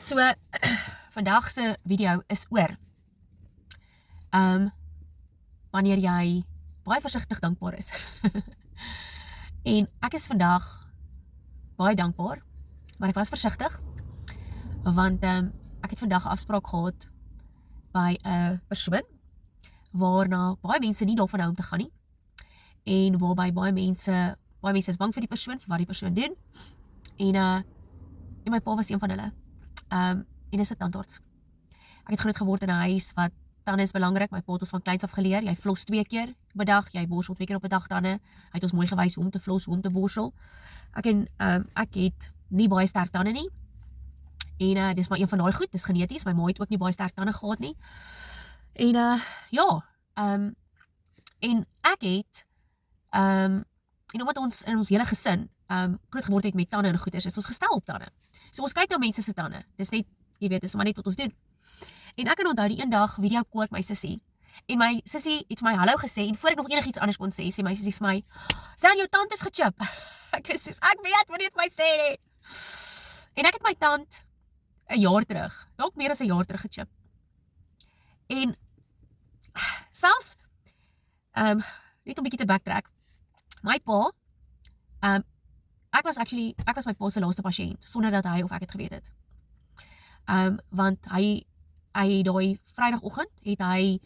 So, vandag se video is oor wanneer jy baie versigtig dankbaar is. En ek is vandag baie dankbaar, maar ek was versigtig, want ek het vandag 'n afspraak gehad by 'n persoon, waarna baie mense nie daarvan hou om te gaan nie, en waarby baie mense is bang vir die persoon, vir wat die persoon doen, en my pa was een van hulle, en is 'n tandarts. Ek het groot geword in 'n huis wat tande is belangrik. My pa het ons van kleins af geleer, jy flos 2 keer op 'n dag, jy borsel 2 keer op 'n dag tande. Hy het ons mooi gewys hoe om te flos, hoe om te borsel. Ek het nie baie sterk tande nie. En dis maar een van daai goed, dis geneties. My ma het ook nie baie sterk tande gehad nie. En ek het en omdat ons in ons hele gesin groot geword het met tande en goeders, is ons gestel op tande. So ons kyk na mense se tande. Dis net, jy weet, dis maar net wat ons doen. En ek kan onthou die een dag video call ek my sussie. En my sussie het vir my hallo gesê, en voor ek nog enigiets anders kon sê, sê my sussie vir my, "San, jou tand is gechip." Ek weet wat jy het my sê nie. En ek het my tand 'n jaar terug, dalk meer as 'n jaar terug gechip. En selfs net om bietjie te backtrack. My pa, ek was my pa se laaste pasiënt, sonder dat hy of ek het geweet het. Want hy daai Vrydagoggend het hy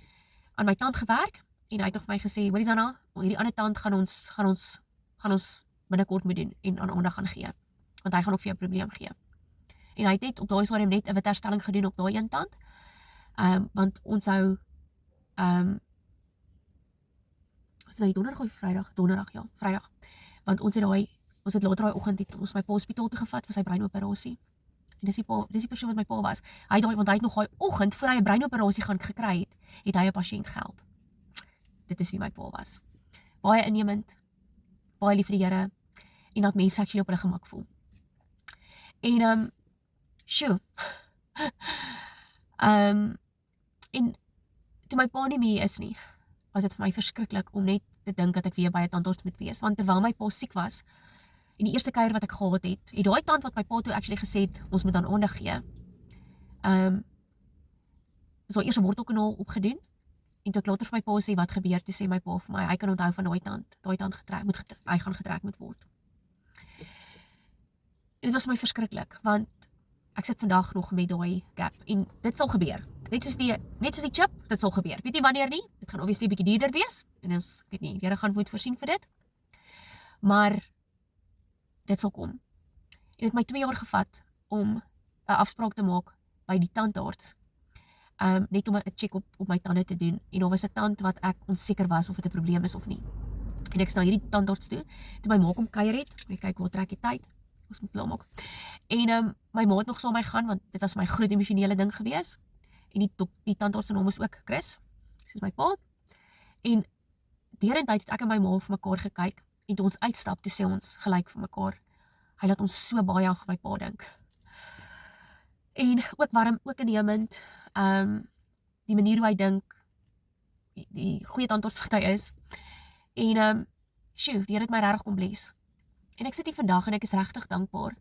aan my tand gewerk, en hy het nog vir my gesê, hoorie Zanna, hierdie ander tand gaan ons binnekort moet doen, en aan aandag gaan gee, want hy gaan ook vir jou 'n probleem gee. En hy het net op daai stadium net 'n witherstelling gedoen op daai een tand, want ons sou, was dit nou donderdag of Vrydag? Donderdag, ja, Vrydag. Want ons het later daai oggend het ons my pa hospitaal toe gevat vir sy breinoperasie. En dis die persoon wat my pa was. Want hy het nog daai oggend, voor hy 'n breinoperasie gaan gekry het hy 'n pasiënt gehelp. Dit is wie my pa was. Baie innemend, baie lief vir die Here, en dat mense seksueel op hulle gemak voel. En en toe my pa nie meer is nie, was dit vir my verskriklik om net te dink dat ek weer by 'n tandarts moet wees, want terwyl my pa siek was, en die eerste keer wat ek gehad het daai tand wat my pa toe actually gesê het, ons moet aan aandag gee, so eers 'n wortelkanaal opgedoen, en toe ek later vir my pa sê wat gebeur, toe sê my pa vir my, hy kan onthou van daai tand hy gaan getrek moet word. En dit was vir my verskriklik, want ek sit vandag nog met daai gap, en dit sal gebeur. Net soos die chip, dit sal gebeur. Ek weet nie wanneer nie, dit gaan obviously 'n bietjie duurder wees, en ek weet nie, die Here gaan moet voorsien vir dit, maar dit sal kom. En dit het my 2 jaar gevat om 'n afspraak te maak by die tandarts, net om 'n check op my tande te doen, en daar was 'n tand wat ek onseker was of dit 'n probleem is of nie. En ek stel hierdie tandarts toe my ma kom kuier het, ek kyk waar trek die tyd, ons moet klaar maak. En my ma het nog saam my gaan, want dit was my groot emosionele ding gewees, en die tandarts se naam is ook Chris, soos my pa, en deurentyd het ek en my ma vir mekaar gekyk, en toe ons uitstap, toe sê ons gelyk vir mekaar, hy laat ons so baie aan my pa dink. En ook warm, ook innemend, die manier hoe hy dink, die goeie tandarts wat hy is, en die Here het my regtig kom bless. En ek sit hier vandag, en ek is regtig dankbaar,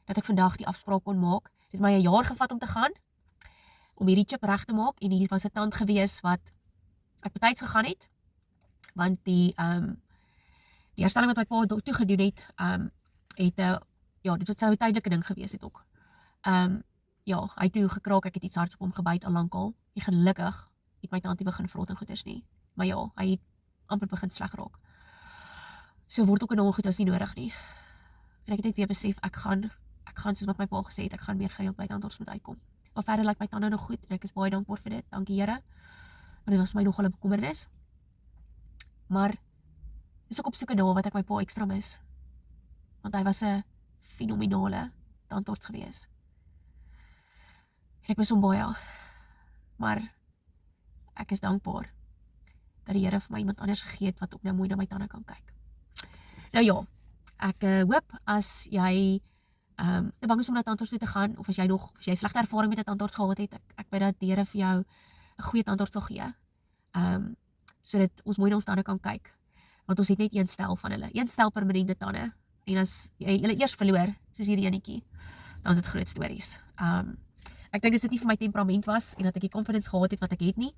dat ek vandag die afspraak kon maak. Dit het my 'n jaar gevat om te gaan, om hierdie chip reg te maak, en hier was 'n tand gewees wat ek betyds gegaan het, want die herstelling wat my pa toe gedoen het, dit sou 'n tydelike ding gewees het ook. Hy het toe gekraak, ek het iets hards op hom gebyt al lankal, en gelukkig het my tand nie begin vrot en goeders nie, maar ja, hy het amper begin sleg raak. So word ook 'n goed was nie nodig nie. En ek het net weer besef, ek gaan soos wat my pa gesê het, ek gaan meer gereeld by tandarts moet uitkom. Maar verder lyk my tande nog goed, en ek is baie dankbaar vir dit, dankie Here, want dit was my nogal 'n bekommernis. Maar dis ook op soeke dae wat ek my pa ekstra mis, want hy was 'n fenominale tandarts gewees. En ek mis hom baie, maar ek is dankbaar dat die Here vir my iemand anders gegee het wat ook nou mooi na my tande kan kyk. Nou ja, ek hoop as jy te bang is om na tandarts toe te gaan, of as jy slegte ervaring met 'n tandarts gehad het, ek bid dat die Here vir jou 'n goeie tandarts sal gee, sodat ons mooi na ons tande kan kyk, want ons het net een stel van hulle, een stel permanente tande, en as jy hulle eers verloor, soos hierdie enetjie, dan is dit groot stories. Ek dink as dit nie vir my temperament was en dat ek die confidence gehad het wat ek het nie,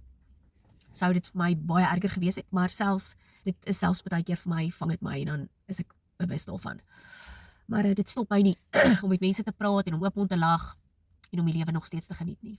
sou dit vir my baie erger gewees het, maar dit is selfs baie keer vir my, vang dit my en dan is ek bewus daarvan. Maar dit stop my nie om met mense te praat en om oop mond te lag en om die lewe nog steeds te geniet nie.